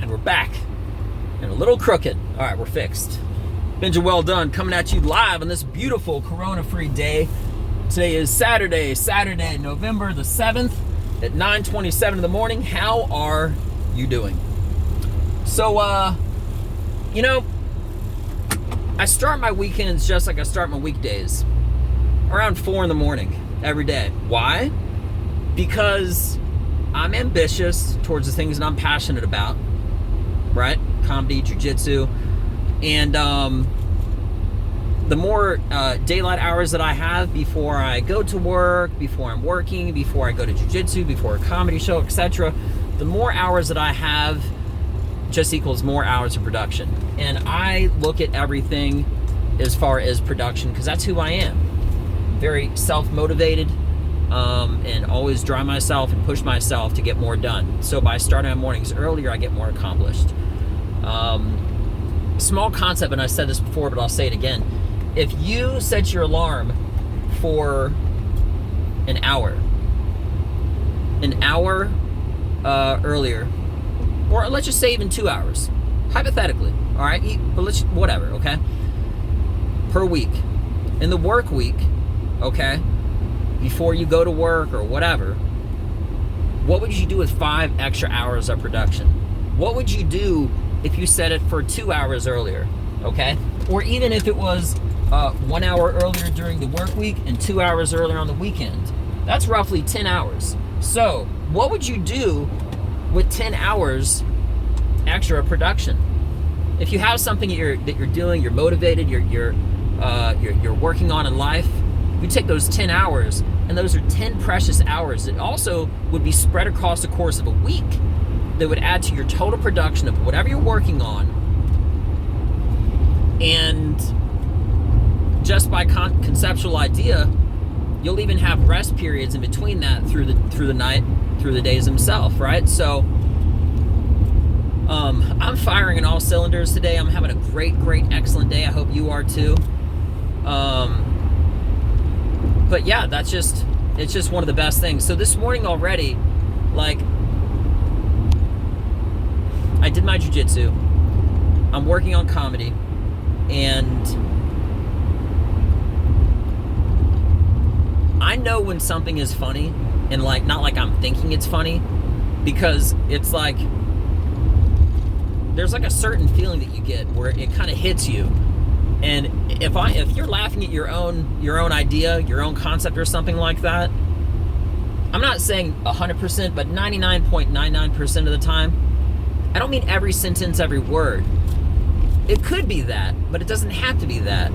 And we're back. And a little crooked. All right, we're fixed. Benja Well Done coming at you live on this beautiful corona-free day. Today is Saturday, November the 7th at 9:27 in the morning. How are you doing? So, I start my weekends just like I start my weekdays. Around 4 in the morning every day. Why? Because I'm ambitious towards the things that I'm passionate about, right? Comedy, jiu-jitsu, and the more daylight hours that I have before I go to work, before I'm working, before I go to jiu-jitsu, before a comedy show, etc., the more hours that I have just equals more hours of production. And I look at everything as far as production because that's who I am. Very self-motivated, and always drive myself and push myself to get more done. So by starting my mornings earlier, I get more accomplished. Small concept, and I said this before, but I'll say it again. If you set your alarm for an hour earlier, or let's just say even 2 hours, hypothetically, all right? But whatever, okay? Per week. In the work week, okay, before you go to work or whatever, what would you do with 5 extra hours of production? What would you do if you set it for 2 hours earlier, okay? Or even if it was 1 hour earlier during the work week and 2 hours earlier on the weekend. That's roughly 10 hours. So what would you do with 10 hours extra production? If you have something that you're doing, you're motivated, you're working on in life, you take those 10 hours, and those are 10 precious hours that also would be spread across the course of a week that would add to your total production of whatever you're working on. And just by conceptual idea, you'll even have rest periods in between that through the night, through the days themselves, right? So I'm firing in all cylinders today. I'm having a great, excellent day. I hope you are too. But yeah, it's just one of the best things. So this morning already, like, I did my jiu-jitsu, I'm working on comedy, and I know when something is funny, and like, not like I'm thinking it's funny, because it's like, there's like a certain feeling that you get where it kind of hits you. And if you're laughing at your own idea, your own concept or something like that, I'm not saying 100%, but 99.99% of the time, I don't mean every sentence, every word. It could be that, but it doesn't have to be that.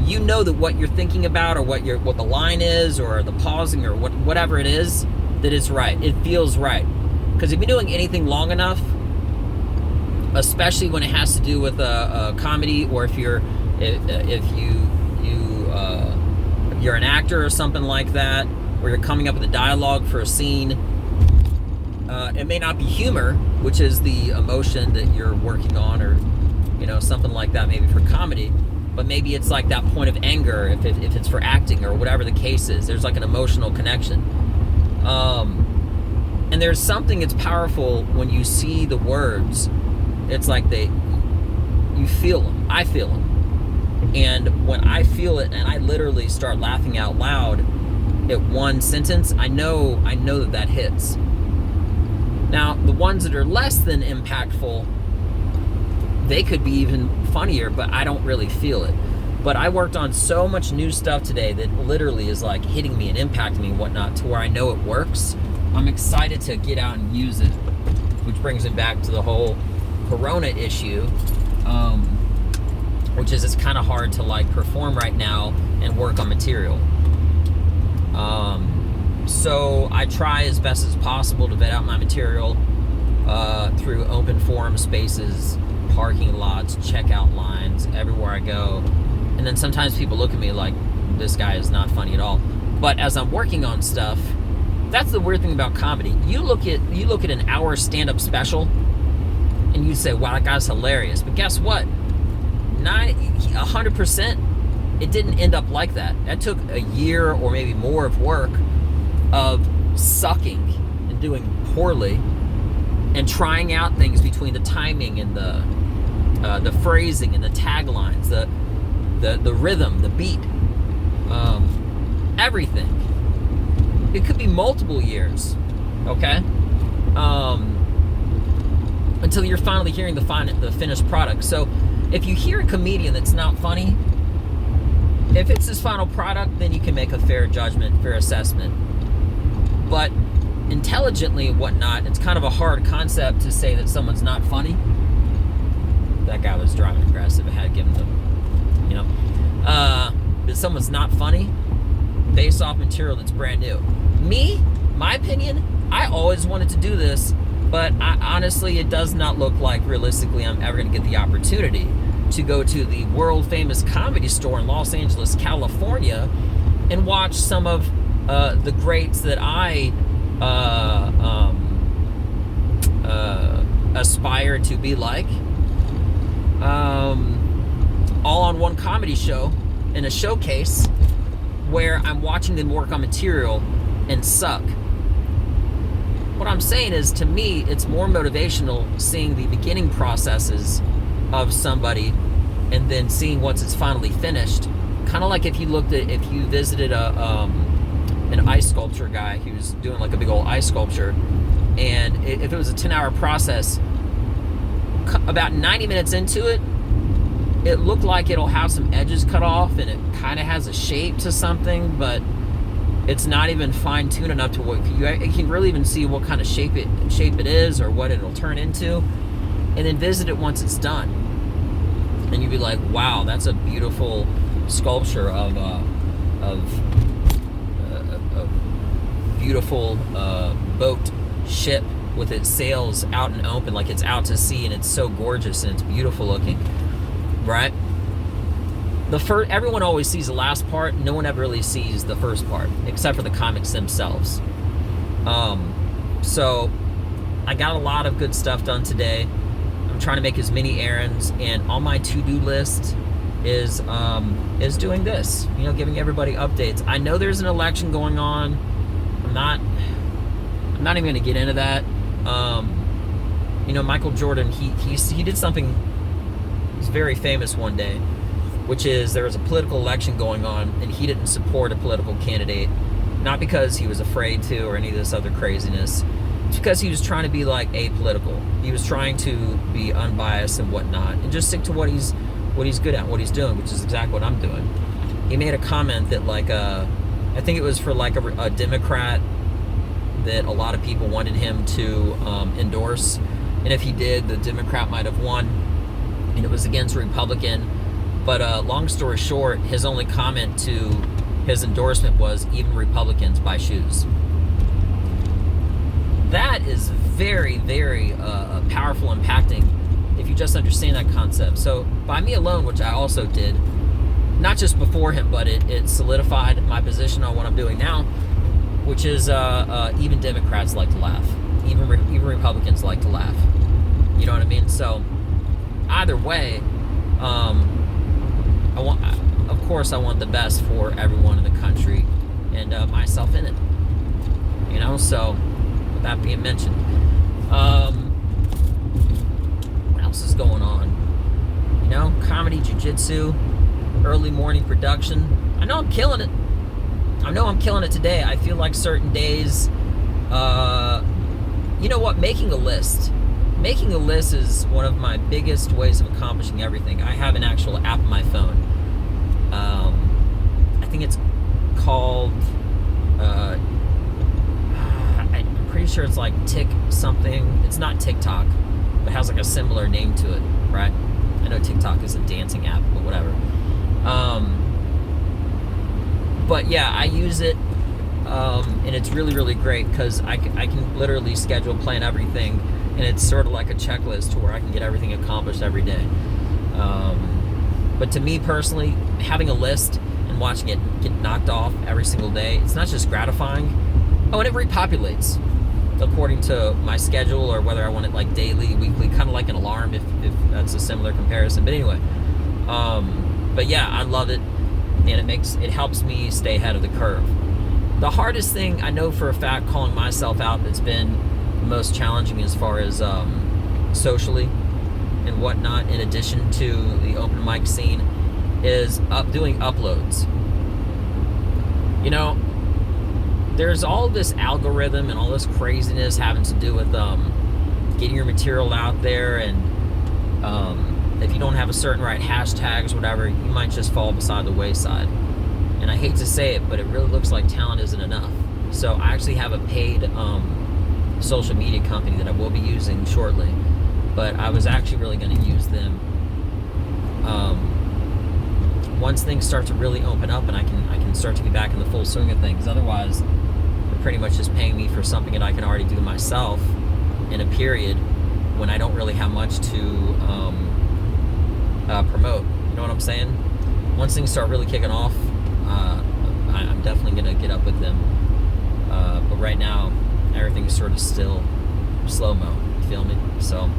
You know that what you're thinking about, or what the line is, or the pausing, or whatever it is, that it's right. It feels right. Because if you're doing anything long enough, especially when it has to do with a comedy, or if you're an actor or something like that, or you're coming up with a dialogue for a scene, it may not be humor, which is the emotion that you're working on, or something like that, maybe for comedy, but maybe it's like that point of anger if it's for acting, or whatever the case is. There's like an emotional connection, and there's something that's powerful when you see the words. It's like you feel them. I feel them. And when I feel it and I literally start laughing out loud at one sentence, I know that hits. Now, the ones that are less than impactful, they could be even funnier, but I don't really feel it. But I worked on so much new stuff today that literally is like hitting me and impacting me and whatnot, to where I know it works. I'm excited to get out and use it, which brings it back to the whole corona issue, which is it's kind of hard to like perform right now and work on material. So I try as best as possible to vet out my material through open forum spaces, parking lots, checkout lines, everywhere I go. And then sometimes people look at me like, this guy is not funny at all. But as I'm working on stuff, that's the weird thing about comedy. You look at an hour stand-up special, and you say, wow, that guy's hilarious. But guess what? 100%, it didn't end up like that. That took a year or maybe more of work of sucking and doing poorly and trying out things between the timing and the phrasing and the taglines, the rhythm, the beat, everything. It could be multiple years, okay, until you're finally hearing the finished product. So if you hear a comedian that's not funny, if it's his final product, then you can make a fair judgment, fair assessment. But intelligently and whatnot, it's kind of a hard concept to say that someone's not funny. That guy was driving aggressive. I had given them, that someone's not funny based off material that's brand new. Me, my opinion, I always wanted to do this, but honestly, it does not look like realistically I'm ever going to get the opportunity to go to the world famous Comedy Store in Los Angeles, California, and watch some of the greats that I aspire to be like, all on one comedy show in a showcase where I'm watching them work on material and suck. What I'm saying is, to me, it's more motivational seeing the beginning processes of somebody and then seeing once it's finally finished. Kind of like if you visited an ice sculpture guy who's doing like a big old ice sculpture, and if it was a 10-hour process, about 90 minutes into it, it looked like it'll have some edges cut off and it kind of has a shape to something, but it's not even fine-tuned enough to what you can really even see what kind of shape it is or what it'll turn into, and then visit it once it's done, and you'd be like, wow, that's a beautiful sculpture of beautiful boat ship with its sails out and open, like it's out to sea, and it's so gorgeous and it's beautiful looking, right? Everyone always sees the last part. No one ever really sees the first part, except for the comics themselves. So I got a lot of good stuff done today. I'm trying to make as many errands, and on my to-do list is doing this, giving everybody updates. I know there's an election going on. I'm not even going to get into that. Michael Jordan, he did something. He's very famous one day, which is there was a political election going on, and he didn't support a political candidate, not because he was afraid to or any of this other craziness. It's because he was trying to be like apolitical. He was trying to be unbiased and whatnot, and just stick to what he's good at, what he's doing, which is exactly what I'm doing. He made a comment that I think it was for like a Democrat that a lot of people wanted him to endorse, and if he did, the Democrat might have won, and it was against a Republican. But long story short, his only comment to his endorsement was, even Republicans buy shoes. That is very, very powerful, impacting, if you just understand that concept. So by me alone, which I also did, not just before him, but it solidified my position on what I'm doing now, which is even Democrats like to laugh. Even Republicans like to laugh. You know what I mean? So either way, of course I want the best for everyone in the country, and myself in it. So with that being mentioned, what else is going on? Comedy, jiu-jitsu, early morning production. I know I'm killing it. Today. I feel like certain days, making a list. Making a list is one of my biggest ways of accomplishing everything. I have an actual app on my phone. I think it's called, I'm pretty sure it's like Tick something. It's not TikTok, but it has like a similar name to it, right? I know TikTok is a dancing app, but whatever. But yeah, I use it, and it's really, really great because I can literally schedule, plan everything, and it's sort of like a checklist to where I can get everything accomplished every day. But to me personally, having a list and watching it get knocked off every single day, it's not just gratifying. Oh, and it repopulates according to my schedule, or whether I want it like daily, weekly, kind of like an alarm, if that's a similar comparison. But anyway, but yeah, I love it, and it helps me stay ahead of the curve. The hardest thing I know for a fact, calling myself out, that's been most challenging as far as socially and whatnot, in addition to the open mic scene, is doing uploads. You know, there's all this algorithm and all this craziness having to do with getting your material out there, and if you don't have a certain right hashtags, whatever, you might just fall beside the wayside. And I hate to say it, but it really looks like talent isn't enough. So I actually have a paid social media company that I will be using shortly, but I was actually really going to use them once things start to really open up and I can start to get back in the full swing of things. Otherwise, they're pretty much just paying me for something that I can already do myself in a period when I don't really have much to promote. You know what I'm saying? Once things start really kicking off, I'm definitely going to get up with them. But right now, everything's sort of still slow-mo. You feel me? So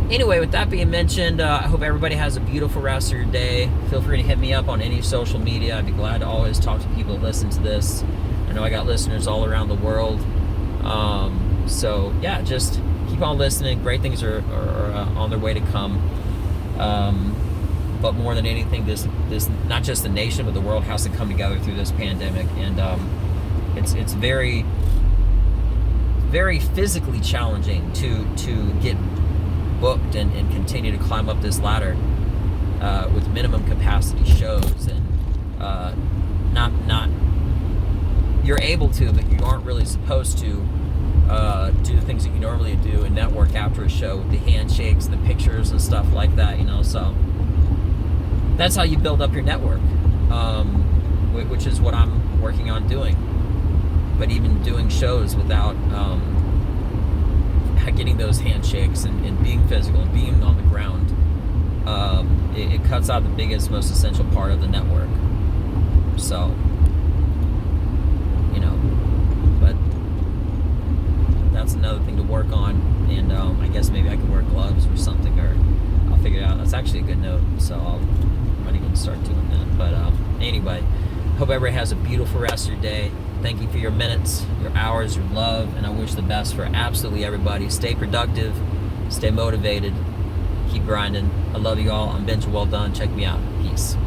anyway, with that being mentioned, I hope everybody has a beautiful rest of your day. Feel free to hit me up on any social media. I'd be glad to always talk to people that listen to this. I know I got listeners all around the world. So yeah, just keep on listening. Great things are on their way to come. But more than anything, this not just the nation, but the world has to come together through this pandemic. And it's very, very physically challenging to get booked and continue to climb up this ladder with minimum capacity shows, and not you're able to, but you aren't really supposed to do the things that you normally do and network after a show with the handshakes and the pictures and stuff like that, you know. So that's how you build up your network, which is what I'm working on doing. But even doing shows without getting those handshakes and being physical and being on the ground, it cuts out the biggest, most essential part of the network. So, you know, but that's another thing to work on. And I guess maybe I can wear gloves or something, or I'll figure it out. That's actually a good note. So I'm going to start doing that. But anyway, hope everybody has a beautiful rest of your day. Thank you for your minutes, your hours, your love, and I wish the best for absolutely everybody. Stay productive, stay motivated, keep grinding. I love you all. I'm Benja Well Done. Check me out. Peace.